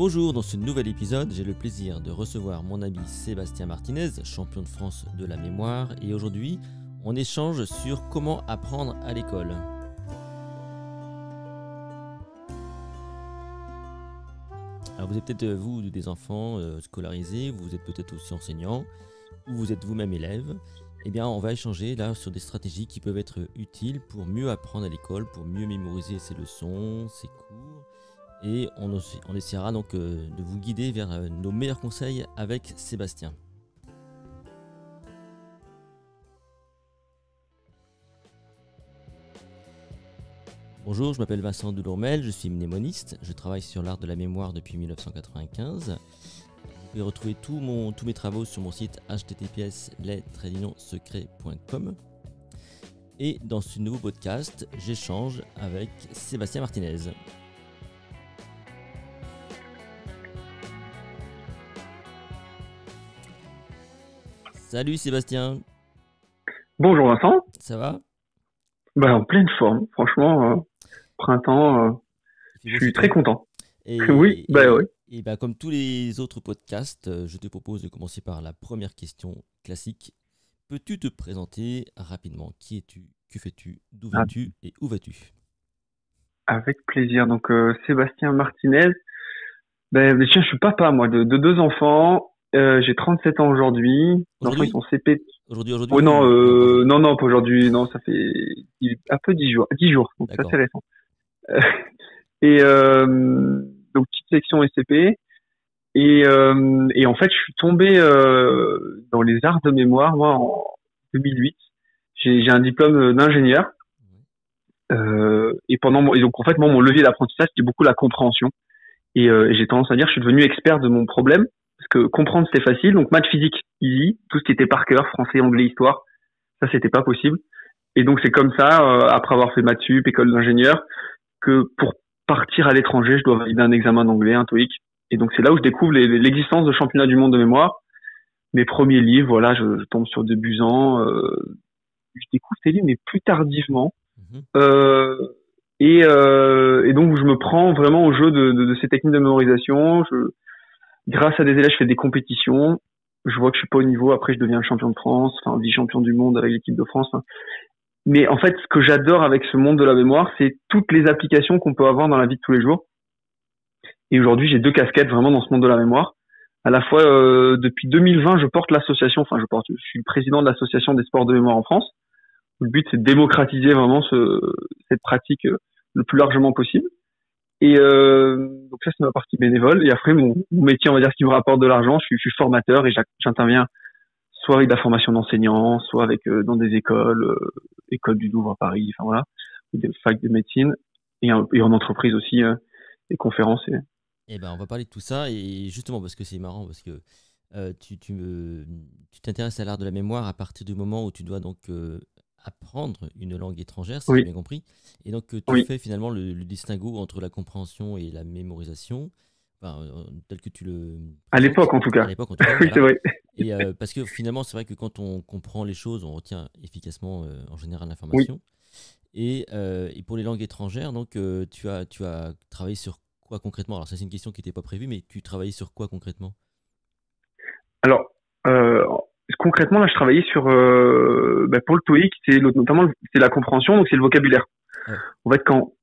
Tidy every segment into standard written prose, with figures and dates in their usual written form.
Bonjour, dans ce nouvel épisode, j'ai le plaisir de recevoir mon ami Sébastien Martinez, champion de France de la mémoire, et aujourd'hui, on échange sur comment apprendre à l'école. Alors vous êtes peut-être vous des enfants scolarisés, vous êtes peut-être aussi enseignant, ou vous êtes vous-même élève. Eh bien, on va échanger là sur des stratégies qui peuvent être utiles pour mieux apprendre à l'école, pour mieux mémoriser ses leçons, ses cours. Et on essaiera donc de vous guider vers nos meilleurs conseils avec Sébastien. Bonjour, je m'appelle Vincent Delourmel, je suis mnémoniste, je travaille sur l'art de la mémoire depuis 1995. Vous pouvez retrouver tous mes travaux sur mon site https://les-secrets.com. Et dans ce nouveau podcast, j'échange avec Sébastien Martinez. Salut Sébastien. Bonjour Vincent. Ça va? En pleine forme, franchement, printemps, je suis très content. Oui. Et comme tous les autres podcasts, je te propose de commencer par la première question classique. Peux-tu te présenter rapidement? Qui es-tu? Que fais-tu? D'où viens-tu? Et où vas-tu? Avec plaisir. Donc Sébastien Martinez. Tiens, je suis papa moi de deux enfants. J'ai 37 ans aujourd'hui. Les enfants ils sont CP. Aujourd'hui. Oh non, non, pas aujourd'hui. Non, ça fait un peu 10 jours. 10 jours, donc c'est assez récent. Donc petite section SCP. Et en fait, je suis tombé dans les arts de mémoire moi en 2008. J'ai un diplôme d'ingénieur. Et donc en fait, moi, mon levier d'apprentissage, c'était beaucoup la compréhension. Et j'ai tendance à dire, je suis devenu expert de mon problème. Parce que comprendre c'était facile, donc maths, physique easy, tout ce qui était par cœur, français, anglais, histoire, ça c'était pas possible. Et donc c'est comme ça, après avoir fait maths sup, école d'ingénieur, que pour partir à l'étranger, je dois valider un examen d'anglais, un TOEIC. Et donc c'est là où je découvre l'existence de championnats du monde de mémoire. Mes premiers livres, voilà, je tombe sur Debuzan, je découvre ces livres mais plus tardivement. Et donc je me prends vraiment au jeu de ces techniques de mémorisation. Grâce à des élèves, je fais des compétitions. Je vois que je suis pas au niveau. Après, je deviens champion de France, vice-champion du monde avec l'équipe de France. Mais en fait, ce que j'adore avec ce monde de la mémoire, c'est toutes les applications qu'on peut avoir dans la vie de tous les jours. Et aujourd'hui, j'ai deux casquettes vraiment dans ce monde de la mémoire. À la fois, depuis 2020, je porte l'association. Je suis le président de l'association des sports de mémoire en France. Le but, c'est de démocratiser vraiment cette pratique le plus largement possible. Et donc ça c'est ma partie bénévole. Et après mon métier, on va dire, ce qui me rapporte de l'argent, je suis formateur et j'interviens soit avec de la formation d'enseignants, soit avec dans des écoles, école du Louvre à Paris, ou des facs de médecine et en entreprise aussi, des conférences. On va parler de tout ça et justement parce que c'est marrant parce que tu t'intéresses à l'art de la mémoire à partir du moment où tu dois donc apprendre une langue étrangère, si j'ai bien compris. Et donc, tu fais finalement le distinguo entre la compréhension et la mémorisation, tel que tu le... À l'époque, en tout cas. Oui, voilà. C'est vrai. Et parce que finalement, c'est vrai que quand on comprend les choses, on retient efficacement, en général, l'information. Oui. Et pour les langues étrangères, donc, tu as travaillé sur quoi concrètement? Alors, ça, c'est une question qui n'était pas prévue, mais tu travaillais sur quoi concrètement? Alors, concrètement, là, je travaillais sur, pour le TOEIC, notamment, c'est la compréhension, donc c'est le vocabulaire. Ouais. En fait,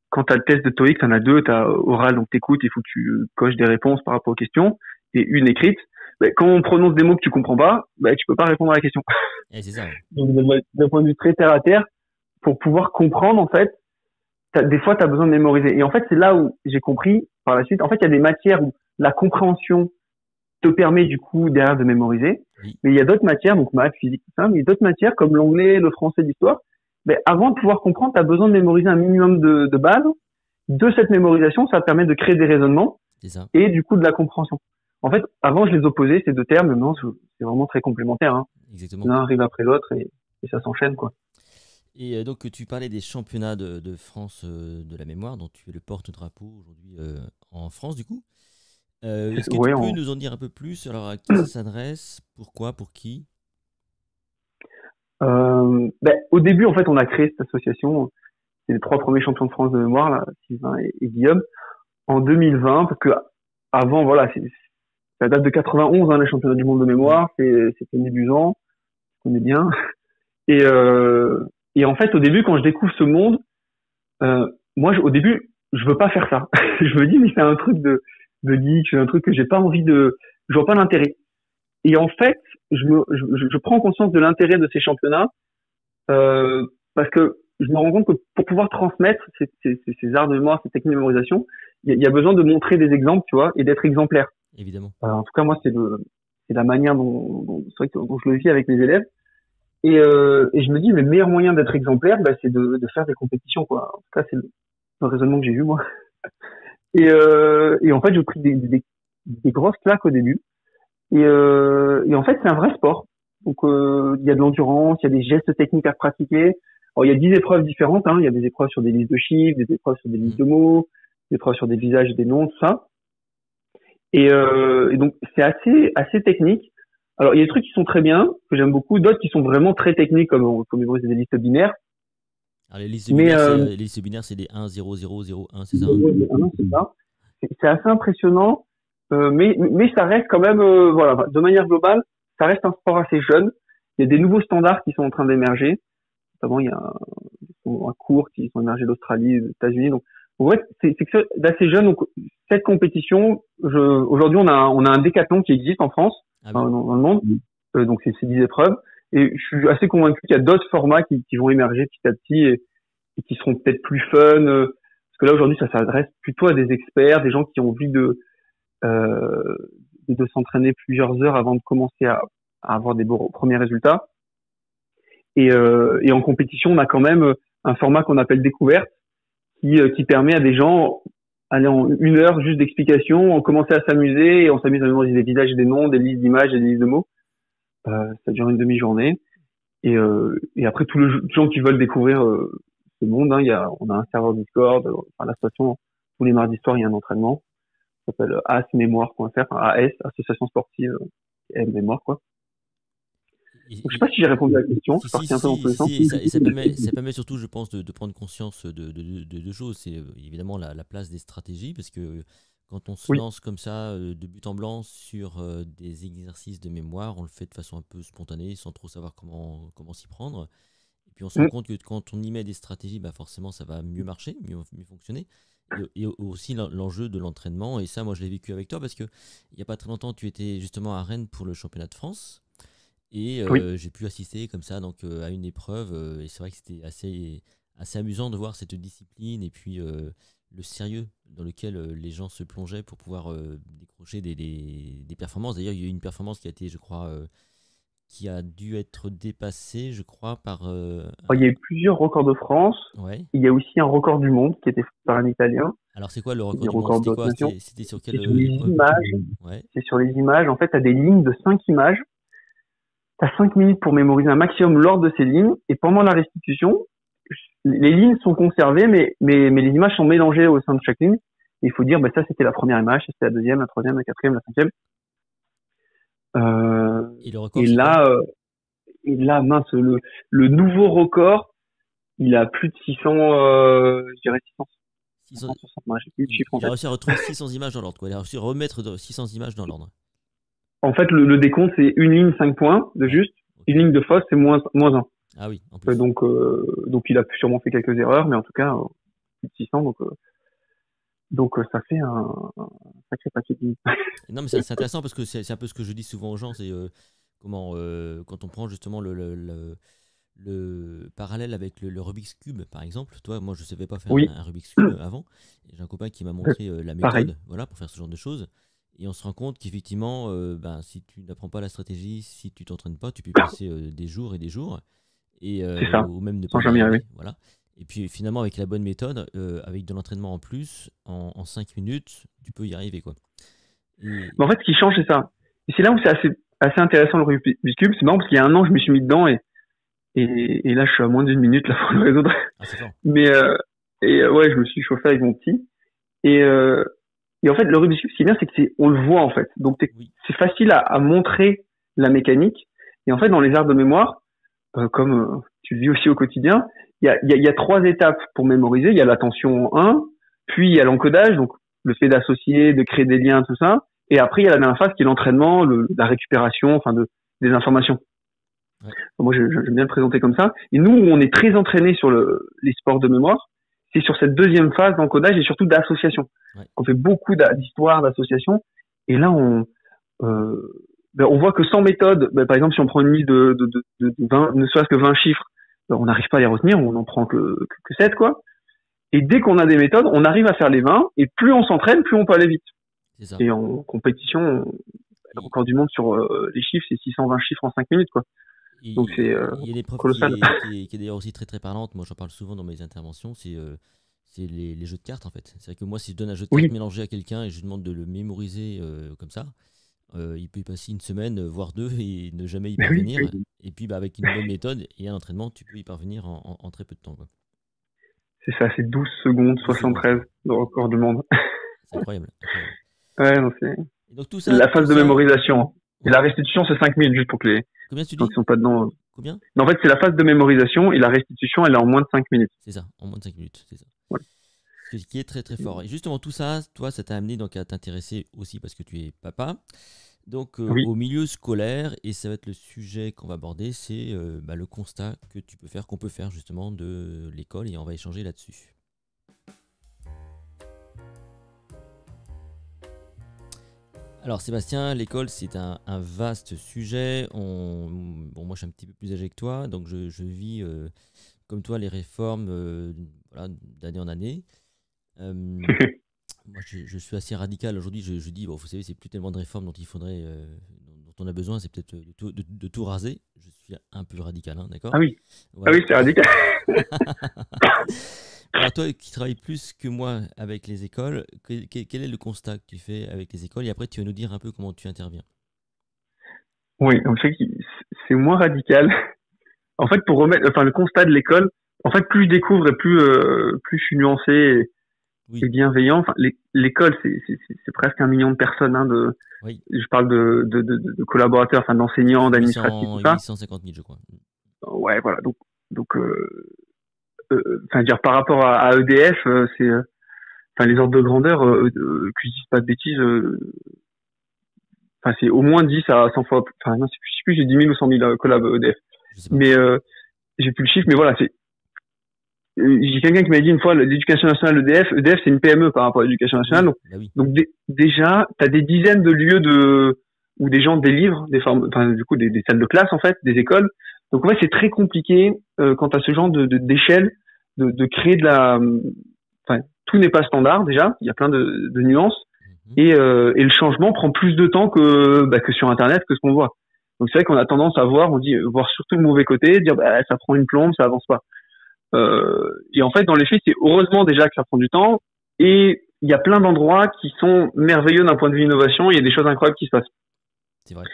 quand t'as le test de TOEIC, t'en as deux, t'as oral, donc t'écoutes, il faut que tu coches des réponses par rapport aux questions, et une écrite. Quand on prononce des mots que tu comprends pas, tu peux pas répondre à la question. Et c'est ça. Ouais. Donc, d'un point de vue très terre à terre, pour pouvoir comprendre, en fait, des fois, t'as besoin de mémoriser. Et en fait, c'est là où j'ai compris, par la suite, en fait, il y a des matières où la compréhension te permet du coup derrière de mémoriser. Oui. Mais il y a d'autres matières, donc maths, physique, tout ça, mais d'autres matières comme l'anglais, le français, l'histoire. Avant de pouvoir comprendre, tu as besoin de mémoriser un minimum de base. De cette mémorisation, ça permet de créer des raisonnements et du coup de la compréhension. En fait, avant, je les opposais, ces deux termes, maintenant, c'est vraiment très complémentaire. Hein. Exactement. L'un arrive après l'autre et ça s'enchaîne, quoi. Et donc, tu parlais des championnats de France de la mémoire, dont tu es le porte-drapeau aujourd'hui en France, du coup. Est-ce que tu peux nous en dire un peu plus? Alors, à qui ça s'adresse? Pourquoi? Pour qui? Au début, en fait, on a créé cette association. C'est les 3 premiers champions de France de mémoire, là, Sylvain et Guillaume, en 2020, parce que avant, voilà, ça date de 91, hein, les championnats du monde de mémoire, c'était Médusan, je connais bien. Et, et en fait, au début, quand je découvre ce monde, moi, au début, je veux pas faire ça. Je me dis, mais c'est un truc de geek, c'est un truc que j'ai pas envie je vois pas l'intérêt. Et en fait, je prends conscience de l'intérêt de ces championnats, parce que je me rends compte que pour pouvoir transmettre ces arts de mémoire, ces techniques de mémorisation, il y a besoin de montrer des exemples, tu vois, et d'être exemplaire. Évidemment. En tout cas, moi, c'est la manière dont je le vis avec mes élèves. Et je me dis, le meilleur moyen d'être exemplaire, bah, c'est de faire des compétitions, quoi. En tout cas, c'est le raisonnement que j'ai eu, moi. Et en fait, j'ai pris des grosses claques au début. Et en fait, c'est un vrai sport. Donc, il y a de l'endurance, il y a des gestes techniques à pratiquer. Alors, il y a 10 épreuves différentes, hein. Il y a des épreuves sur des listes de chiffres, des épreuves sur des listes de mots, des épreuves sur des visages, des noms, tout ça. Et donc, c'est assez technique. Alors, il y a des trucs qui sont très bien, que j'aime beaucoup, d'autres qui sont vraiment très techniques, comme mémoriser des listes binaires. Alors, les listes binaires, c'est des 1, 0, 0, 0, 1, c'est ça? C'est ça. C'est assez impressionnant, mais ça reste quand même, voilà, de manière globale, ça reste un sport assez jeune. Il y a des nouveaux standards qui sont en train d'émerger. Notamment, il y a un cours qui sont émergés d'Australie, des États-Unis. Donc, en fait, c'est d'assez jeune. Donc, cette compétition, aujourd'hui, on a un décathlon qui existe en France, dans le monde. Donc, c'est 10 épreuves. Et je suis assez convaincu qu'il y a d'autres formats qui vont émerger petit à petit et qui seront peut-être plus fun. Parce que là, aujourd'hui, ça s'adresse plutôt à des experts, des gens qui ont envie de s'entraîner plusieurs heures avant de commencer à avoir des premiers résultats. Et en compétition, on a quand même un format qu'on appelle découverte, qui permet à des gens, aller en 1 heure juste d'explication, on commence à s'amuser et on s'amuse à mémoriser des visages et des noms, des listes d'images et des listes de mots. Ça dure une demi-journée. Et après, tous les gens qui veulent découvrir ce monde, hein, on a un serveur Discord, à la station, tous les mardis soirs, il y a un entraînement. Ça s'appelle asmémoire.fr, enfin, AS, Association Sportive et mémoire, quoi. Donc, je sais pas si j'ai répondu à la question. Je suis parti un peu dans tous les sens. Ça permet surtout, je pense, de prendre conscience de deux choses. C'est évidemment la place des stratégies, parce que quand on se lance comme ça, de but en blanc, sur des exercices de mémoire, on le fait de façon un peu spontanée, sans trop savoir comment s'y prendre. Et puis on se rend compte que quand on y met des stratégies, bah forcément, ça va mieux marcher, mieux fonctionner. Et aussi l'enjeu de l'entraînement. Et ça, moi, je l'ai vécu avec toi, parce que il n'y a pas très longtemps, tu étais justement à Rennes pour le championnat de France. Et j'ai pu assister comme ça donc, à une épreuve. Et c'est vrai que c'était assez amusant de voir cette discipline et puis le sérieux dans lequel les gens se plongeaient pour pouvoir décrocher des performances. D'ailleurs, il y a eu une performance qui a été, je crois, qui a dû être dépassée, je crois, par... Il y a eu plusieurs records de France. Ouais. Il y a aussi un record du monde qui était fait par un Italien. Alors, c'est quoi le record du monde? C'était sur quelle... C'est sur les images. Ouais. C'est sur les images. En fait, tu as des lignes de 5 images. Tu as 5 minutes pour mémoriser un maximum l'ordre de ces lignes. Et pendant la restitution, les lignes sont conservées, mais les images sont mélangées au sein de chaque ligne. Et il faut dire, ça c'était la première image, ça c'était la deuxième, la troisième, la quatrième, la cinquième. Et là, mince, le nouveau record, il a plus de 600, je dirais 600. J'ai plus de chiffres en fait. Il a réussi à retrouver 600 images dans l'ordre, quoi. Il a réussi à remettre 600 images dans l'ordre. En fait, le décompte, c'est une ligne, 5 points de juste. Une ligne de fausse, c'est moins 1. Ah oui, en plus. Donc il a sûrement fait quelques erreurs, mais en tout cas, plus de 600, donc ça fait un sacré paquet de lignes. Non, mais c'est intéressant parce que c'est un peu ce que je dis souvent aux gens, c'est quand on prend justement le parallèle avec le Rubik's Cube, par exemple. Toi, moi, je ne savais pas faire un Rubik's Cube avant. J'ai un copain qui m'a montré la méthode pour faire ce genre de choses. Et on se rend compte qu'effectivement, si tu n'apprends pas la stratégie, si tu t'entraînes pas, tu peux passer des jours et des jours. Et, c'est ça, ou même ne sans jamais y arriver. Voilà. Et puis finalement, avec la bonne méthode, avec de l'entraînement en plus, en 5 minutes, tu peux y arriver, quoi. Mais en fait, ce qui change, c'est ça. Et c'est là où c'est assez intéressant le Rubik's Cube. C'est marrant parce qu'il y a 1 an, je me suis mis dedans et là, je suis à moins d'1 minute là pour le résoudre. Ah, c'est fort. Mais je me suis chauffé avec mon petit. Et en fait, le Rubik's Cube, ce qui est bien, c'est que on le voit en fait. Donc c'est facile à montrer la mécanique. Et en fait, dans les arts de mémoire, comme tu le vis aussi au quotidien, il y a 3 étapes pour mémoriser. Il y a l'attention 1, puis il y a l'encodage. Donc le fait d'associer, de créer des liens, tout ça. Et après, il y a la dernière phase qui est l'entraînement, la récupération, enfin des informations. Ouais. Moi, j'aime bien le présenter comme ça. Et nous, on est très entraînés sur les sports de mémoire. C'est sur cette deuxième phase d'encodage et surtout d'association. Ouais. On fait beaucoup d'histoires, d'associations. Et là, on voit que sans méthode, par exemple, si on prend une liste de 20, ne serait-ce que 20 chiffres, on n'arrive pas à les retenir, on n'en prend que 7, quoi. Et dès qu'on a des méthodes, on arrive à faire les 20, et plus on s'entraîne, plus on peut aller vite. C'est ça. Et en compétition, le record du monde sur les chiffres, c'est 620 chiffres en 5 minutes, quoi. Donc c'est il y a une épreuve colossal. qui est d'ailleurs aussi très très parlante, moi j'en parle souvent dans mes interventions, c'est les jeux de cartes en fait. C'est vrai que moi si je donne un jeu de cartes mélangé à quelqu'un et je lui demande de le mémoriser comme ça, il peut y passer une semaine, voire 2 et ne jamais y parvenir. Oui. Et puis avec une bonne méthode et un entraînement, tu peux y parvenir en très peu de temps, quoi. C'est ça, c'est 12 secondes 73 le record du monde. C'est incroyable. Ouais, non, c'est donc, tout ça, la phase de mémorisation. Et la restitution, c'est 5 minutes juste pour que les Combien tu dis qui sont pas dedans. Combien non, en fait, c'est la phase de mémorisation et la restitution, elle est en moins de 5 minutes. C'est ça, en moins de 5 minutes, c'est ça. Ouais. Ce qui est très très fort. Et justement, tout ça, toi, ça t'a amené donc à t'intéresser aussi parce que tu es papa. Donc, au milieu scolaire, et ça va être le sujet qu'on va aborder, c'est le constat que tu peux faire, qu'on peut faire justement de l'école, et on va échanger là-dessus. Alors Sébastien, l'école c'est un vaste sujet. Moi je suis un petit peu plus âgé que toi, donc je vis comme toi les réformes d'année en année. Moi je suis assez radical aujourd'hui, je dis, vous savez, c'est plus tellement de réformes dont on a besoin, c'est peut-être de tout raser. Je suis un peu radical, hein, d'accord ? Ah oui, voilà. Ah oui, c'est radical. Alors toi qui travailles plus que moi avec les écoles, quel est le constat que tu fais avec les écoles ? Et après tu vas nous dire un peu comment tu interviens. Oui, en fait c'est moins radical. En fait, pour remettre, le constat de l'école, en fait, plus je découvre et plus je suis nuancé et bienveillant. Enfin, l'école, c'est presque 1 million de personnes. Hein, je parle de collaborateurs, enfin d'enseignants, d'administratifs, tout ça. 850 000, je crois. Ouais, voilà. Donc, dire par rapport à EDF, c'est, les ordres de grandeur, que je dise pas de bêtises. C'est au moins 10 à 100 fois. Enfin, non, je sais plus, j'ai 10 000 ou 100 000 collabs EDF. Mais j'ai plus le chiffre, mais voilà, j'ai quelqu'un qui m'a dit une fois, l'éducation nationale EDF c'est une PME par rapport à l'éducation nationale. Donc déjà, t'as des dizaines de lieux où des gens délivrent des salles de classe en fait, des écoles. Donc en fait, c'est très compliqué quant à ce genre d'échelle de créer tout n'est pas standard déjà, il y a plein de nuances et le changement prend plus de temps que sur internet, que ce qu'on voit. Donc c'est vrai qu'on a tendance à voir surtout le mauvais côté, dire ça prend une plombe, ça avance pas. Et en fait, dans les faits, c'est heureusement déjà que ça prend du temps et il y a plein d'endroits qui sont merveilleux d'un point de vue innovation, il y a des choses incroyables qui se passent. C'est vrai.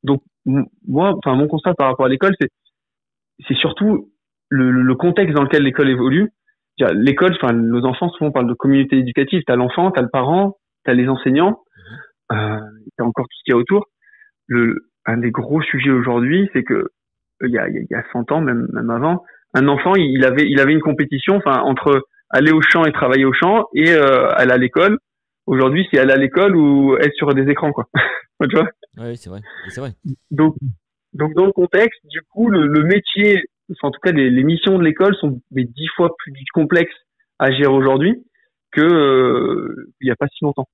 Donc moi, mon constat par rapport à l'école, c'est surtout le contexte dans lequel l'école évolue. L'école, nos enfants, souvent on parle de communauté éducative, t'as l'enfant, t'as le parent, t'as les enseignants, t'as encore tout ce qu'il y a autour. Un des gros sujets aujourd'hui, c'est que il y a 100 ans, même avant, un enfant, il avait une compétition, entre aller au champ et travailler au champ et aller à l'école. Aujourd'hui, c'est aller à l'école ou être sur des écrans, quoi. Tu vois ? Oui, c'est vrai. Et c'est vrai. Donc dans le contexte, du coup, le métier, en tout cas les missions de l'école sont 10 fois plus complexes à gérer aujourd'hui que il y a pas si longtemps.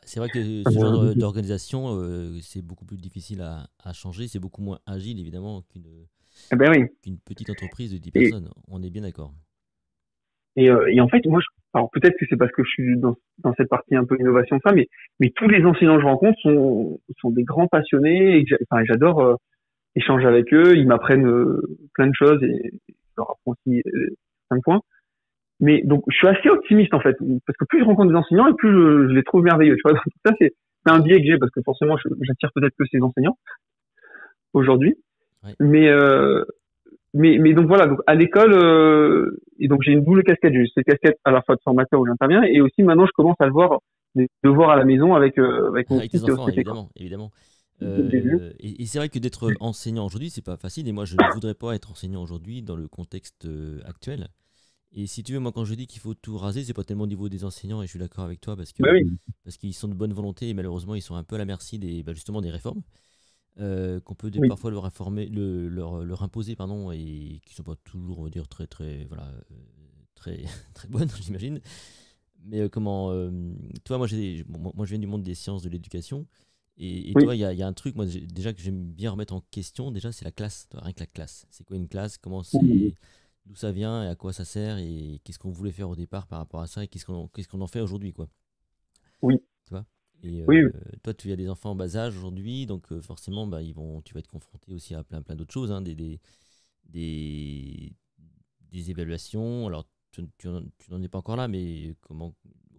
C'est vrai que ce genre d'organisation, c'est beaucoup plus difficile à changer, c'est beaucoup moins agile évidemment qu'une petite entreprise de 10 personnes. On est bien d'accord. Et en fait, moi, alors peut-être que c'est parce que je suis dans cette partie un peu innovation de ça, mais tous les enseignants que je rencontre sont des grands passionnés. Et j'adore échanger avec eux. Ils m'apprennent plein de choses et je leur apprends aussi 5 points. Mais donc, je suis assez optimiste en fait, parce que plus je rencontre des enseignants et plus je les trouve merveilleux. Tu vois, donc ça c'est un biais que j'ai parce que forcément, j'attire peut-être que ces enseignants aujourd'hui. Ouais. Mais donc voilà, donc à l'école, et donc j'ai une double casquette. J'ai cette casquette à la fois de formateur où j'interviens et aussi maintenant je commence à le voir, des devoirs à la maison avec mon fils tes enfants, évidemment. Et c'est vrai que d'être enseignant aujourd'hui, c'est pas facile. Et moi, je ne voudrais pas être enseignant aujourd'hui dans le contexte actuel. Et si tu veux, moi, quand je dis qu'il faut tout raser, c'est pas tellement au niveau des enseignants, et je suis d'accord avec toi, Bah oui, parce qu'ils sont de bonne volonté, et malheureusement, ils sont un peu à la merci justement des réformes, qu'on peut oui, parfois leur, informer, leur imposer, pardon, et qui sont pas toujours, on va dire, voilà, très, très bonnes, j'imagine. Mais toi, moi, je viens du monde des sciences de l'éducation, et oui, toi, il y a un truc, moi, déjà que j'aime bien remettre en question, déjà, c'est la classe, toi, rien que la classe. C'est quoi une classe? oui, D'où ça vient et à quoi ça sert et qu'est-ce qu'on voulait faire au départ par rapport à ça et qu'est-ce qu'on en fait aujourd'hui, quoi. oui, Tu vois? Et oui, toi, tu as des enfants en bas âge aujourd'hui, donc forcément, bah, tu vas être confronté aussi à plein d'autres choses, hein, des, des évaluations. Alors, tu n'en es pas encore là, mais au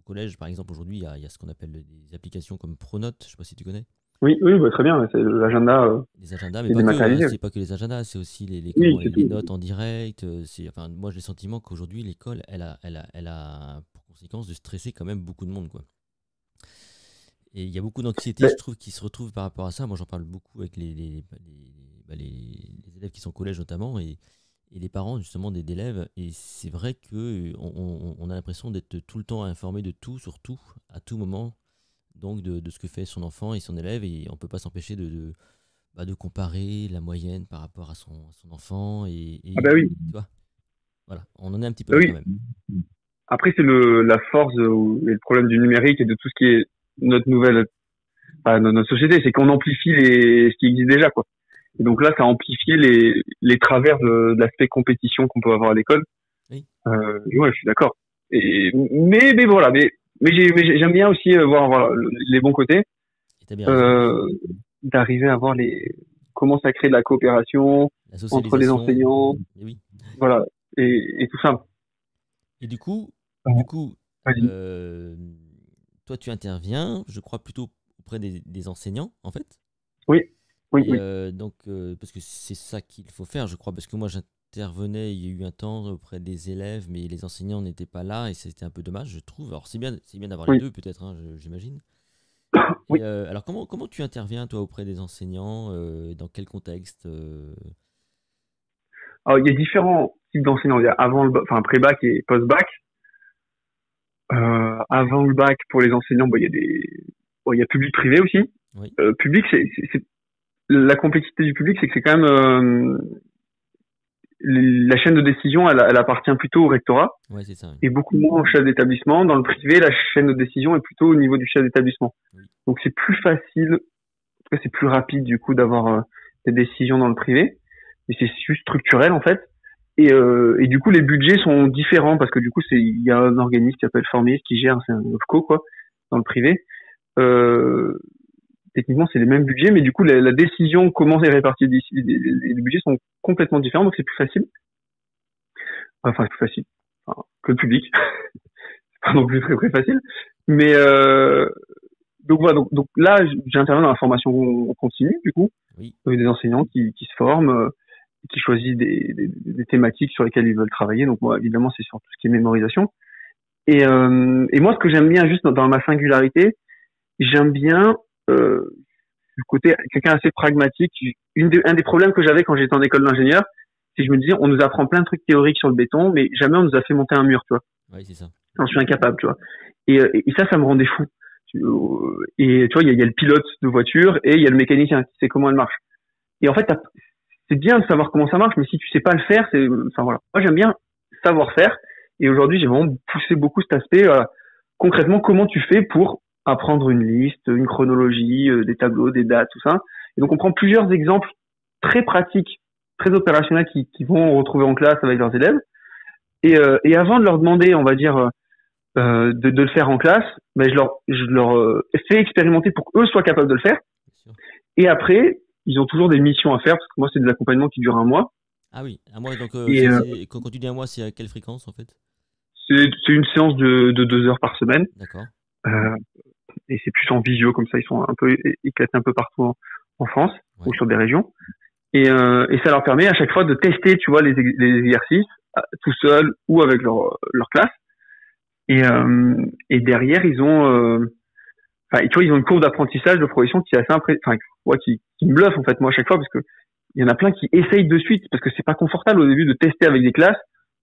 collège, par exemple, aujourd'hui, il y a ce qu'on appelle des applications comme Pronote, je sais pas si tu connais. oui, oui, bah, très bien. C'est l'agenda Les agendas, mais qui est pas que, hein, dématérialisé. c'est pas que les agendas, c'est aussi Oui, c'est les tout. notes en direct. Enfin, moi, j'ai le sentiment qu'aujourd'hui, l'école, elle a pour conséquence de stresser quand même beaucoup de monde, quoi. Et il y a beaucoup d'anxiété, Ben, je trouve, qui se retrouve par rapport à ça. Moi, j'en parle beaucoup avec les élèves qui sont au collège notamment et les parents justement d'élèves. Et c'est vrai que on a l'impression d'être tout le temps informé de tout, sur tout, à tout moment, donc de ce que fait son enfant et son élève. Et on peut pas s'empêcher de comparer la moyenne par rapport à son enfant. ah bah oui, Tu vois, voilà, on en est un petit peu bah là oui. quand même. Après, c'est la force et le problème du numérique et de tout ce qui est notre nouvelle, enfin, notre société, c'est qu'on amplifie ce qui existe déjà, quoi. Et donc là, ça a amplifié les travers de l'aspect compétition qu'on peut avoir à l'école. Oui, Et ouais, je suis d'accord. Mais voilà, j'aime bien aussi voir voilà, les bons côtés, et t'as bien raison. euh, d'arriver à voir comment ça crée de la coopération La entre les socialisation, enseignants, et oui. voilà, et tout ça. Et du coup, Ouais. du coup, Vas-y. euh, toi, tu interviens, je crois, plutôt auprès des enseignants, en fait. Oui, oui, Et oui, parce que c'est ça qu'il faut faire, je crois, parce que moi, j'intervenais, il y a eu un temps auprès des élèves, mais les enseignants n'étaient pas là, et c'était un peu dommage, je trouve. Alors, c'est bien d'avoir les oui, deux, peut-être, hein, j'imagine. oui. Et alors, comment tu interviens, toi, auprès des enseignants, dans quel contexte Alors, il y a différents types d'enseignants. Il y a enfin, pré-bac et post-bac. Avant le bac, pour les enseignants, bon, il y a public-privé aussi. Oui, Public, la complexité du public, c'est que c'est quand même la chaîne de décision, elle appartient plutôt au rectorat ouais, c'est ça. et beaucoup moins au chef d'établissement. Dans le privé, la chaîne de décision est plutôt au niveau du chef d'établissement. Oui, Donc c'est plus facile, en tout cas c'est plus rapide du coup d'avoir des décisions dans le privé, mais c'est juste structurel en fait. Et du coup les budgets sont différents parce que du coup il y a un organisme qui s'appelle Formis qui gère, c'est un OFCO quoi, dans le privé. Euh, Techniquement c'est les mêmes budgets, mais du coup la décision comment est répartie les budgets sont complètement différents, donc c'est plus facile. Enfin c'est plus facile, enfin, que le public. Pas non plus très très facile. Mais donc voilà, donc là j'interviens dans la formation continue du coup, oui, avec des enseignants qui se forment, qui choisissent des thématiques sur lesquelles ils veulent travailler. Donc moi évidemment c'est sur tout ce qui est mémorisation. Et moi ce que j'aime bien juste dans ma singularité, j'aime bien le côté quelqu'un assez pragmatique. Un des problèmes que j'avais quand j'étais en école d'ingénieur, c'est que je me disais on nous apprend plein de trucs théoriques sur le béton, mais jamais on nous a fait monter un mur, tu vois. oui, c'est ça. J'en suis incapable, tu vois. Et ça me rendait fou. Et tu vois, il y a le pilote de voiture et il y a le mécanicien qui sait comment elle marche. Et en fait, c'est bien de savoir comment ça marche, mais si tu sais pas le faire, enfin voilà. Moi, j'aime bien savoir faire. Et aujourd'hui, j'ai vraiment poussé beaucoup cet aspect. Concrètement, comment tu fais pour apprendre une liste, une chronologie, des tableaux, des dates, tout ça. Et donc, on prend plusieurs exemples très pratiques, très opérationnels qui vont retrouver en classe avec leurs élèves. Et avant de leur demander, on va dire, de le faire en classe, ben je leur fais expérimenter pour qu'eux soient capables de le faire. Bien sûr. Et après, ils ont toujours des missions à faire parce que moi, c'est des accompagnements qui durent un mois. Ah oui, à moi, donc Et quand tu dis à moi, c'est à quelle fréquence, en fait? c'est une séance de 2 heures par semaine. D'accord. Euh, et c'est plus en visio, comme ça, ils sont un peu éclatés un peu partout en France ou Ouais. sur des régions. Et ça leur permet à chaque fois de tester, tu vois, les exercices tout seul ou avec leur classe. Et derrière, ils ont, enfin, tu vois, ils ont une courbe d'apprentissage, de progression qui est assez enfin, ouais, qui me bluffe en fait moi à chaque fois parce que il y en a plein qui essayent de suite parce que c'est pas confortable au début de tester avec des classes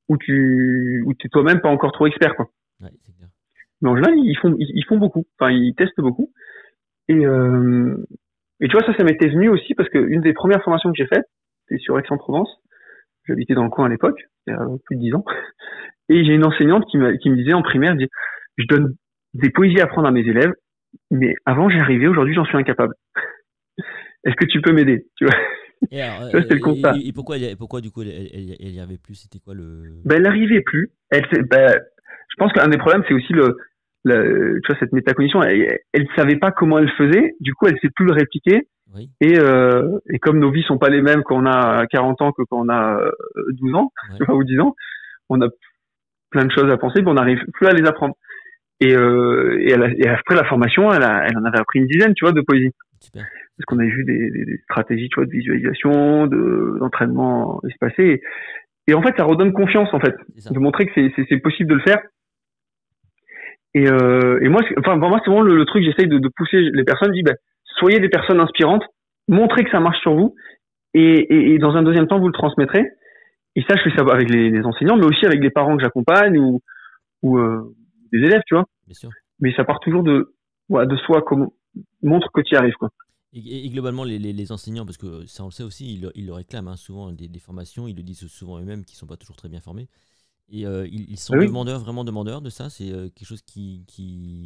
où t'es toi-même pas encore trop expert, quoi. Ouais, c'est clair. Mais en général, ils font beaucoup. Enfin, ils testent beaucoup. Et, euh, et tu vois, ça m'était venu aussi parce que une des premières formations que j'ai faites, c'est sur Aix-en-Provence. J'habitais dans le coin à l'époque, il y a plus de 10 ans. Et j'ai une enseignante qui me disait en primaire, elle dit, je donne des poésies à apprendre à mes élèves, mais avant j'y arrivais, aujourd'hui j'en suis incapable. Est-ce que tu peux m'aider? Tu vois, Et alors, ça c'est le constat. et pourquoi du coup elle y arrivait plus? C'était quoi le... Ben, elle n'arrivait plus. Je pense qu'un des problèmes, c'est aussi tu vois, cette métacognition. Elle savait pas comment elle faisait. Du coup, elle sait plus le répliquer. Oui, Et comme nos vies sont pas les mêmes quand on a 40 ans que quand on a 12 ans, ouais, tu vois, ou 10 ans, on a plein de choses à penser, mais on n'arrive plus à les apprendre. Et après la formation, elle en avait appris une dizaine, tu vois, de poésie. super. Parce qu'on avait vu des stratégies, tu vois, de visualisation, d'entraînement espacé. Et en fait, ça redonne confiance, en fait, C'est ça. de montrer que c'est possible de le faire. Et moi, enfin, pour moi, c'est vraiment le truc, j'essaye de pousser les personnes, je dis, ben, soyez des personnes inspirantes, montrez que ça marche sur vous, et dans un deuxième temps, vous le transmettrez. Et ça, je fais ça avec les enseignants, mais aussi avec les parents que j'accompagne ou des élèves, tu vois. Bien sûr. Mais ça part toujours voilà, de soi, comme montre que tu y arrives, quoi. Et globalement, les enseignants, parce que ça on le sait aussi, ils le réclament hein, souvent des formations, ils le disent souvent eux-mêmes qu'ils ne sont pas toujours très bien formés. Et ils sont Ah oui, demandeurs, vraiment demandeurs de ça. C'est quelque chose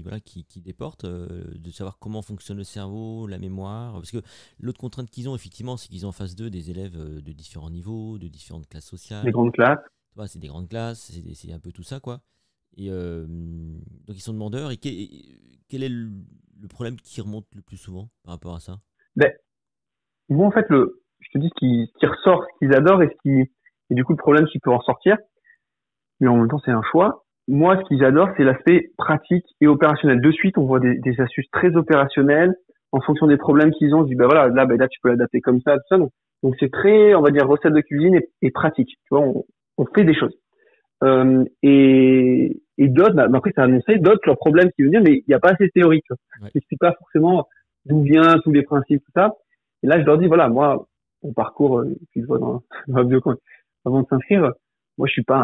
voilà, qui déporte, de savoir comment fonctionne le cerveau, la mémoire. Parce que l'autre contrainte qu'ils ont, effectivement, c'est qu'ils ont en face d'eux des élèves de différents niveaux, de différentes classes les sociales. grandes classes. Tu vois, c'est des grandes classes, c'est un peu tout ça, quoi. Et donc ils sont demandeurs. Et quel est le problème qui remonte le plus souvent par rapport à ça? Ben, moi, en fait, je te dis ce qui ressort, ce qu'ils adorent et du coup, le problème qui peut en sortir, mais en même temps, c'est un choix. Moi, ce qu'ils adorent, c'est l'aspect pratique et opérationnel. De suite, on voit des astuces très opérationnelles en fonction des problèmes qu'ils ont. Je dis, ben là, tu peux l'adapter comme ça, tout ça. Donc c'est très, on va dire, recette de cuisine et pratique. Tu vois, on fait des choses. Et d'autres, après, c'est annoncé, d'autres, leurs problèmes qui viennent, mais il n'y a pas assez de théorie, tu vois. Ouais, Ils n'expliquent pas forcément d'où vient tous les principes, tout ça. Et là, je leur dis, voilà, moi, mon parcours, tu le vois dans la vidéo, avant de s'inscrire, moi, je suis pas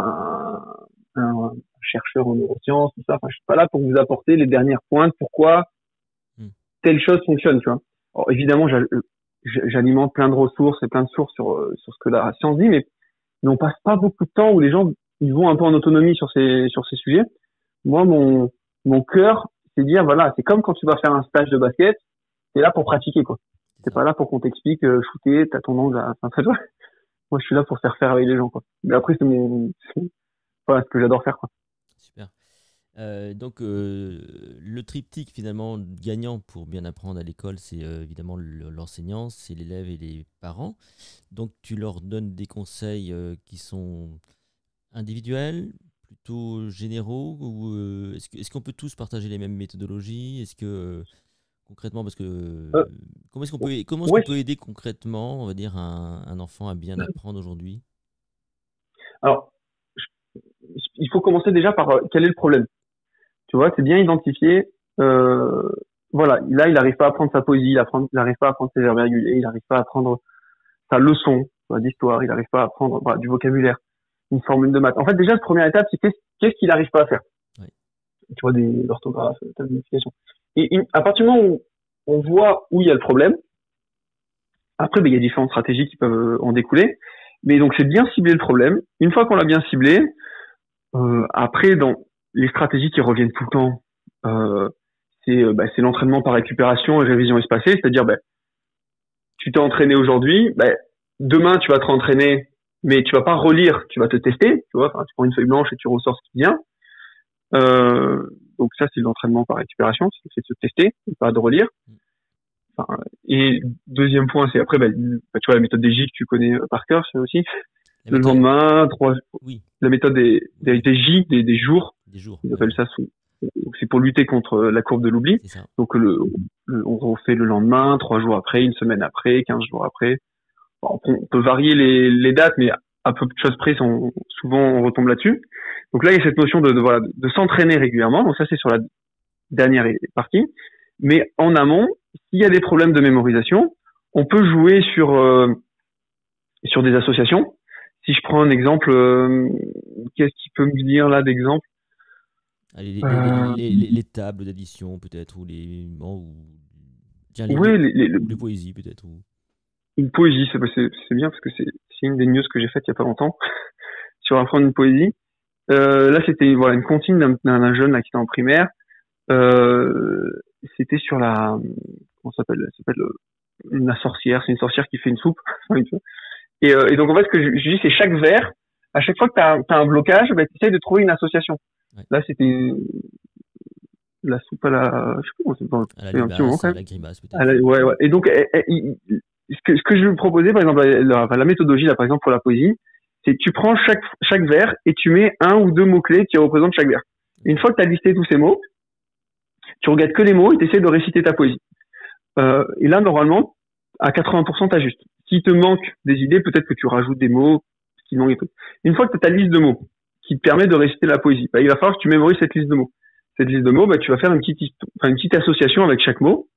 un chercheur en neurosciences, tout ça. Enfin, je suis pas là pour vous apporter les dernières pointes, pourquoi hmm, telle chose fonctionne, tu vois. Alors, évidemment, j'alimente plein de ressources et plein de sources sur ce que la science dit, mais on passe pas beaucoup de temps où les gens ils vont un peu en autonomie sur ces sujets. Moi, mon cœur, c'est dire voilà, c'est comme quand tu vas faire un stage de basket, t'es là pour pratiquer quoi. c'est T'es ça. pas là pour qu'on t'explique shooter, t'as ton angle à 5 moi je suis là pour faire avec les gens quoi. Mais après voilà ce que j'adore faire quoi. Super. Donc, le triptyque finalement gagnant pour bien apprendre à l'école, c'est évidemment l'enseignant, c'est l'élève et les parents. Donc, tu leur donnes des conseils qui sont individuels, plutôt généraux, ou est-ce qu'on peut tous partager les mêmes méthodologies? Est-ce que concrètement, parce que Euh, comment est-ce qu'on ouais, peut aider concrètement, on va dire, un enfant à bien apprendre aujourd'hui? alors il faut commencer déjà par quel est le problème. Tu vois, c'est bien identifié. Euh, voilà, là il n'arrive pas à apprendre sa poésie, il n'arrive pas à apprendre ses verbes irréguliers, il n'arrive pas à apprendre sa leçon d'histoire, il n'arrive pas à apprendre du vocabulaire, une formule de maths. En fait, déjà, la première étape, c'est qu'est-ce qu'il n'arrive pas à faire. Ouais, Tu vois, l'orthographe, la vérification. Et à partir du moment où on voit où il y a le problème, après, il y a différentes stratégies qui peuvent en découler. Mais donc, c'est bien cibler le problème. Une fois qu'on l'a bien ciblé, après, dans les stratégies qui reviennent tout le temps, c'est l'entraînement par récupération et révision espacée, c'est-à-dire, tu t'es entraîné aujourd'hui, demain tu vas te rentraîner, mais tu vas pas relire, tu vas te tester, tu vois, enfin, tu prends une feuille blanche et tu ressors ce qui vient. Donc ça c'est l'entraînement par récupération, c'est de se tester, et pas de relire. Enfin, et deuxième point, c'est après, tu vois la méthode des J que tu connais par cœur, c'est aussi la le méthode, lendemain, oui, la méthode des J, des jours, des jours, ils appellent ça donc c'est pour lutter contre la courbe de l'oubli. c'est ça. Donc on refait le lendemain, 3 jours après, une semaine après, 15 jours après. Bon, on peut varier les dates, mais à peu de choses près, souvent on retombe là-dessus. Donc là, il y a cette notion voilà, de s'entraîner régulièrement. Donc ça, c'est sur la dernière partie. Mais en amont, s'il y a des problèmes de mémorisation, on peut jouer sur des associations. Si je prends un exemple, qu'est-ce qu'il peut me dire là d'exemple? Allez, euh, les tables d'addition peut-être, ou tiens, Oui, ou les poésies peut-être. une poésie, c'est bien parce que c'est une des news que j'ai faites il y a pas longtemps sur apprendre une poésie. Là, c'était voilà une comptine d'un jeune là, qui était en primaire. Euh, C'était sur comment ça s'appelle? Ça s'appelle la sorcière. C'est une sorcière qui fait une soupe. Et donc en fait, ce que je dis, c'est chaque vers. À chaque fois que t'as un blocage, bah, tu essayes de trouver une association. Ouais. Là, c'était la soupe à la, je sais pas, À la c'est un petit moment limace, quand à même. la grimace À peut-être. ouais, ouais. Et donc, ce que je lui proposais, par exemple, la méthodologie, là, par exemple, pour la poésie, c'est que tu prends chaque vers et tu mets un ou deux mots-clés qui représentent chaque vers. Une Ok. fois que tu as listé tous ces mots, tu regardes que les mots et tu essaies de réciter ta poésie. Et là, normalement, à 80%, t'as juste. S'il te manque des idées, peut-être que tu rajoutes des mots, sinon, une fois que tu as ta liste de mots qui te permet de réciter la poésie, bah, il va falloir que tu mémorises cette liste de mots. Cette liste de mots, bah, tu vas faire une petite association avec chaque mot.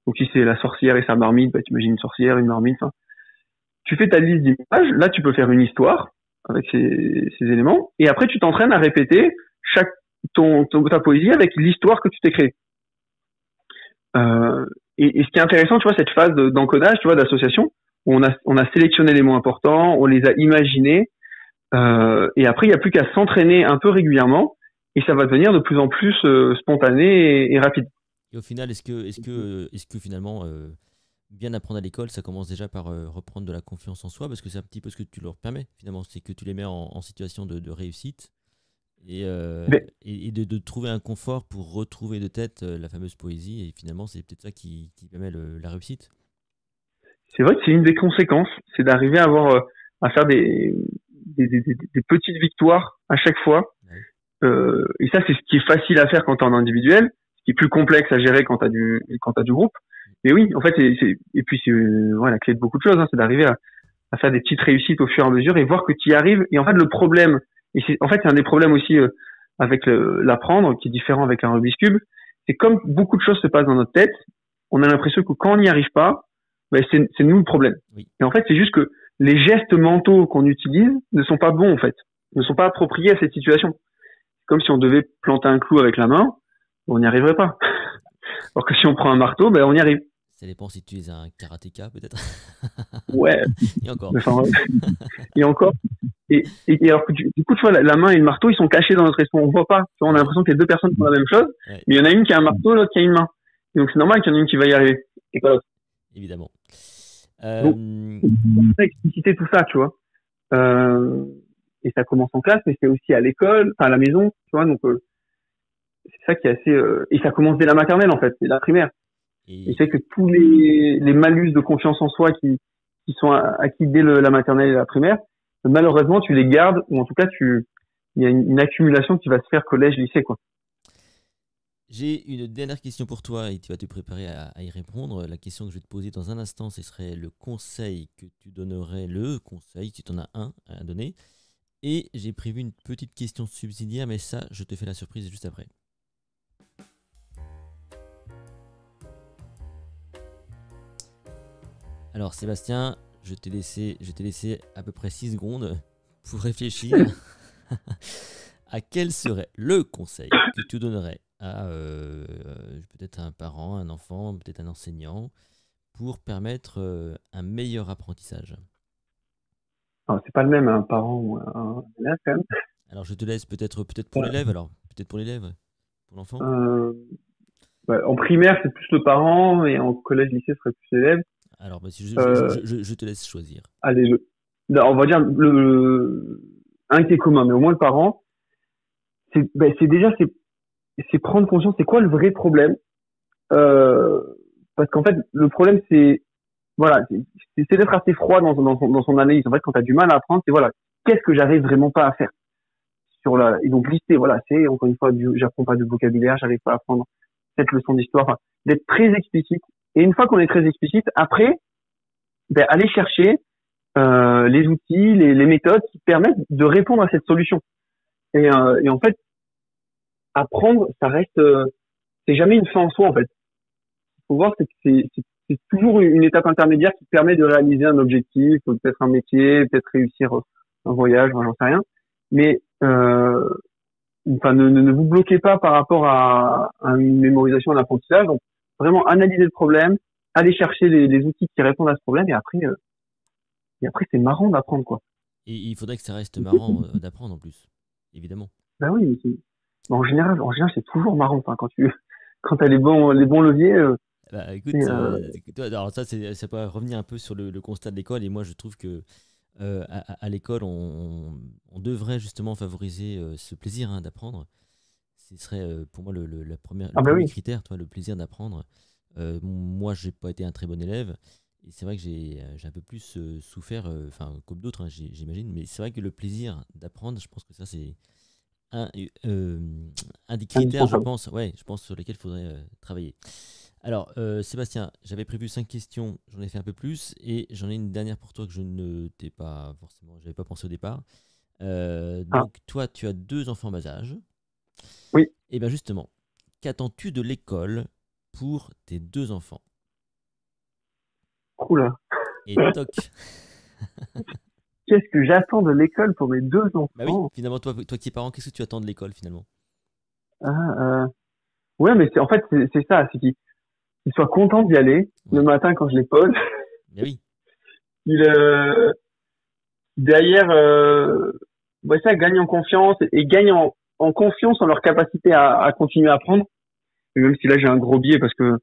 Donc si c'est la sorcière et sa marmite, bah, tu imagines une sorcière, une marmite. Enfin, tu fais ta liste d'images. Là, tu peux faire une histoire avec ces éléments. Et après, tu t'entraînes à répéter ta poésie avec l'histoire que tu t'es créée. Et ce qui est intéressant, tu vois, cette phase d'encodage, tu vois, d'association, où on a sélectionné les mots importants, on les a imaginés, et après, il n'y a plus qu'à s'entraîner un peu régulièrement, et ça va devenir de plus en plus spontané et rapide. Et au final, est-ce que finalement, bien apprendre à l'école, ça commence déjà par reprendre de la confiance en soi, parce que c'est un petit peu ce que tu leur permets, finalement, c'est que tu les mets en situation de réussite Mais et de trouver un confort pour retrouver de tête la fameuse poésie, et finalement, c'est peut-être ça qui permet la réussite. c'est vrai que c'est une des conséquences, c'est d'arriver à faire des petites victoires à chaque fois. Ouais. Et ça, c'est ce qui est facile à faire quand t'es en individuel, ce qui est plus complexe à gérer quand t'as du groupe. Mais oui, en fait, et puis c'est ouais, la clé de beaucoup de choses, hein, c'est d'arriver à faire des petites réussites au fur et à mesure et voir que tu y arrives. Et en fait, le problème, c'est un des problèmes aussi avec l'apprendre, qui est différent avec un Rubik's Cube, c'est comme beaucoup de choses se passent dans notre tête, on a l'impression que quand on n'y arrive pas, ben c'est nous le problème. Oui. Et en fait, c'est juste que les gestes mentaux qu'on utilise ne sont pas bons en fait, ne sont pas appropriés à cette situation. C'est comme si on devait planter un clou avec la main, on n'y arriverait pas. Alors que si on prend un marteau, ben on y arrive. Ça dépend si tu es un karatéka, peut-être. Ouais, Et encore. enfin, et encore. Et alors que du coup, tu vois, la main et le marteau, ils sont cachés dans notre esprit. On voit pas. Tu vois, on a l'impression que les deux personnes font la même chose, Ouais, mais il y en a une qui a un marteau, l'autre qui a une main. Et donc c'est normal qu'il y en ait une qui va y arriver. Et voilà. évidemment. Donc, Euh, on peut expliciter tout ça, tu vois. Euh, et ça commence en classe, mais c'est aussi à l'école, enfin à la maison, tu vois. Donc c'est ça qui est assez. Et ça commence dès la maternelle en fait, dès la primaire. Et et c'est que tous les malus de confiance en soi qui sont acquis dès la maternelle et la primaire, malheureusement, tu les gardes, ou en tout cas, il y a une accumulation qui va se faire collège, lycée, quoi. j'ai une dernière question pour toi et tu vas te préparer à y répondre. La question que je vais te poser dans un instant, ce serait le conseil que tu donnerais, le conseil, si tu en as un à donner. Et j'ai prévu une petite question subsidiaire, mais ça, je te fais la surprise juste après. Alors Sébastien, je t'ai laissé à peu près 6 secondes pour réfléchir à quel serait le conseil que tu donnerais à peut-être un parent, un enfant, peut-être un enseignant, pour permettre un meilleur apprentissage. Alors, c'est pas le même, un parent ou un élève, quand même. Alors je te laisse peut-être pour l'élève, alors peut-être pour l'élève, pour l'enfant. Euh, en primaire, c'est plus le parent, et en collège, lycée, ce serait plus l'élève. Alors bah, Euh, je te laisse choisir. allez, là, on va dire un qui est commun, mais au moins le parent, c'est déjà, c'est prendre conscience, c'est quoi le vrai problème. Euh, Parce qu'en fait, le problème, voilà, c'est d'être assez froid dans son analyse. En fait, quand tu as du mal à apprendre, c'est voilà, qu'est-ce que j'arrive vraiment pas à faire et donc lister, voilà, c'est encore une fois, j'apprends pas du vocabulaire, j'arrive pas à apprendre cette leçon d'histoire, enfin, d'être très explicite. Et une fois qu'on est très explicite, après, ben, aller chercher les outils, les méthodes qui permettent de répondre à cette solution. Et en fait, apprendre, ça reste, c'est jamais une fin en soi en fait. Faut voir, c'est que c'est toujours une étape intermédiaire qui permet de réaliser un objectif, peut-être un métier, peut-être réussir un voyage, moi, j'en sais rien. Mais enfin, ne vous bloquez pas par rapport à une mémorisation, à l'apprentissage. Donc, vraiment analyser le problème, aller chercher les outils qui répondent à ce problème, et après c'est marrant d'apprendre, quoi. Et il faudrait que ça reste marrant d'apprendre en plus, évidemment. Bah oui, mais en général, c'est toujours marrant. Enfin, quand t'as les bons leviers. Bah, écoute, Et, alors ça peut revenir un peu sur le constat de l'école, et moi je trouve que à l'école, on devrait justement favoriser ce plaisir d'apprendre. Ce serait pour moi le ah bah premier oui, critère, toi, le plaisir d'apprendre. Moi, j'ai pas été un très bon élève, et c'est vrai que j'ai un peu plus souffert, enfin comme d'autres, j'imagine, mais c'est vrai que le plaisir d'apprendre, je pense que ça c'est un, euh, un des critères, je indispensable. pense, ouais, je pense sur lesquels il faudrait travailler. Alors, Sébastien, j'avais prévu 5 questions, j'en ai fait un peu plus, et j'en ai une dernière pour toi que je ne t'ai pas forcément, j'avais pas pensé au départ. Ah, Donc, toi, tu as 2 enfants bas âge. oui, Et bien justement, qu'attends-tu de l'école pour tes 2 enfants? oula. Et toc. Qu'est-ce que j'attends de l'école pour mes deux Bah oui, enfants? finalement, toi qui es parent, qu'est-ce que tu attends de l'école finalement? Ah, ouais, mais en fait, c'est ça, c'est qu'ils soient contents d'y aller le Ouais, matin quand je les pose. mais oui, Qu'ils, derrière, ouais, ça, gagnent en confiance et gagnent en confiance en leur capacité à continuer à apprendre. Et même si là, j'ai un gros biais parce que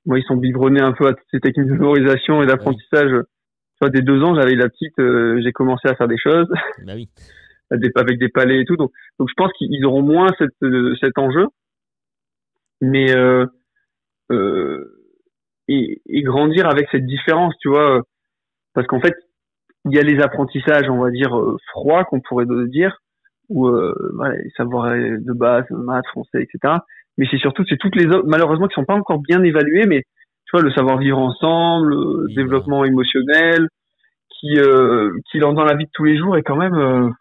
moi, ils sont biberonnés un peu à toutes ces techniques de mémorisation et bah oui, d'apprentissage. Tu vois, dès 2 ans, j'avais la petite, j'ai commencé à faire des choses bah oui. avec des palais et tout. Donc je pense qu'ils auront moins cet enjeu, mais euh, et grandir avec cette différence, tu vois, parce qu'en fait, il y a les apprentissages, on va dire froids, qu'on pourrait dire, ou voilà, les savoirs de base, maths, français, etc. Mais c'est toutes les autres, malheureusement, qui sont pas encore bien évalués, mais tu vois, le savoir vivre ensemble, le Oui, voilà. développement émotionnel, qui dans la vie de tous les jours qui est quand même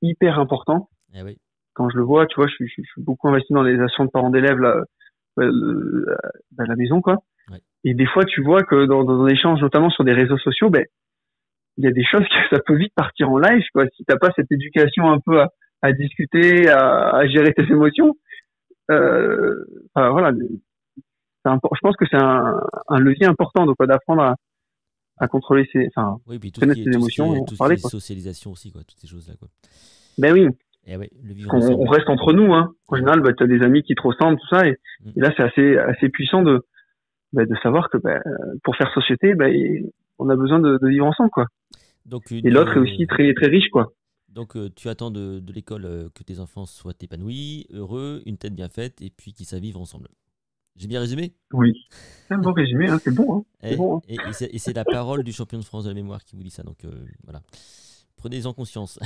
hyper important. Ah oui, Quand je le vois, tu vois, je suis beaucoup investi dans les actions de parents d'élèves là, à la maison, quoi. ouais. Et des fois, tu vois que dans un échange, notamment sur des réseaux sociaux, ben, il y a des choses que ça peut vite partir en live, quoi. Si t'as pas cette éducation un peu à discuter, à gérer tes émotions, enfin, voilà, je pense que c'est un levier important, donc, quoi, d'apprendre à contrôler enfin, Oui, puis connaître ses émotions et en tout ce qui parler, est quoi. socialisation aussi, quoi, toutes ces choses-là, quoi. Ben oui, Et ouais, le parce vivre qu'on ensemble. reste entre nous, hein. En Et ouais. général, bah, t'as des amis qui te ressemblent, tout ça, Mm. et là, c'est assez puissant de savoir que, bah, pour faire société, bah, on a besoin de vivre ensemble, quoi. Donc, Et l'autre est aussi très, très riche, quoi. tu attends de l'école que tes enfants soient épanouis, heureux, une tête bien faite, et puis qu'ils savent vivre ensemble. J'ai bien résumé? Oui. C'est un bon résumé, hein. C'est bon, hein. C'est Eh, bon, hein. et c'est la parole du champion de France de la mémoire qui vous dit ça, donc voilà. Prenez-en conscience.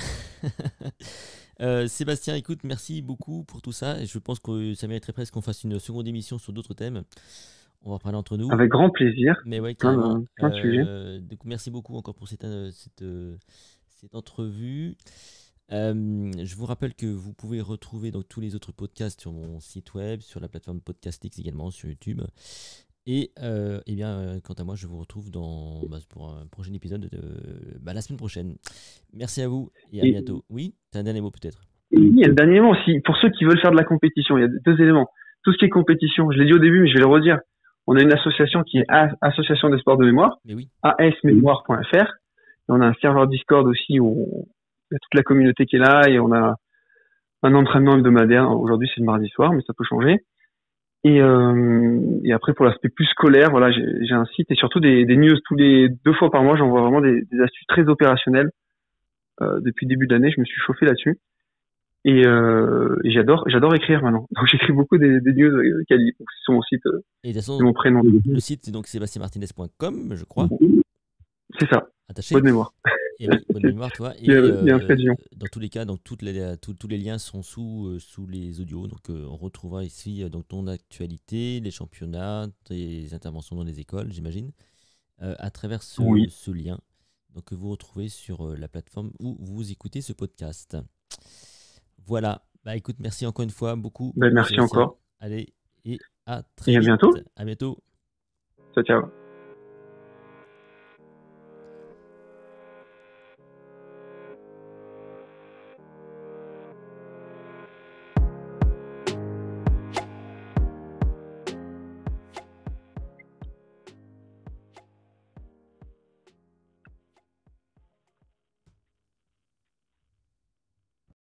Sébastien, écoute, merci beaucoup pour tout ça. Et je pense que ça mériterait presque qu'on fasse une seconde émission sur d'autres thèmes. On va parler entre nous. Avec grand plaisir. Mais ouais, Plein carrément. plein de sujets. Donc, merci beaucoup encore pour cette entrevue. Je vous rappelle que vous pouvez retrouver donc tous les autres podcasts sur mon site web, sur la plateforme Podcastix également, sur YouTube. Et eh bien, quant à moi, je vous retrouve pour un prochain épisode la semaine prochaine. Merci à vous et à Et, bientôt. Oui, t'as un dernier mot peut-être? et il y a le dernier élément aussi, pour ceux qui veulent faire de la compétition, il y a deux éléments. Tout ce qui est compétition, je l'ai dit au début, mais je vais le redire. On a une association qui est Association des sports de mémoire, Mais oui, asmémoire.fr. Et on a un serveur Discord aussi où il y a toute la communauté qui est là et on a un entraînement hebdomadaire. Aujourd'hui, c'est le mardi soir, mais ça peut changer. Et après, pour l'aspect plus scolaire, voilà, j'ai un site et surtout des news tous les 2 fois par mois. J'envoie vraiment des astuces très opérationnelles. Depuis le début de l'année, je me suis chauffé là-dessus. Et j'adore écrire maintenant. Donc j'écris beaucoup des news quali. Donc, c'est sur mon site, et de toute c'est façon, mon prénom. le site c'est donc sebastienmartinez.com, je crois, C'est ça. attaché. Bonne mémoire. Et oui, bonne mémoire, toi. Il y Et a, il y a un trait d'union. dans tous les cas, donc tous les liens sont sous les audios. Donc on retrouvera ici donc ton actualité, les championnats, tes interventions dans les écoles, j'imagine, à travers Oui. ce lien donc, que vous retrouvez sur la plateforme où vous écoutez ce podcast. Voilà. Bah écoute, merci encore une fois Ben, beaucoup merci Sébastien. encore. Allez, et à très Et à vite. bientôt. À bientôt. Ciao, ciao.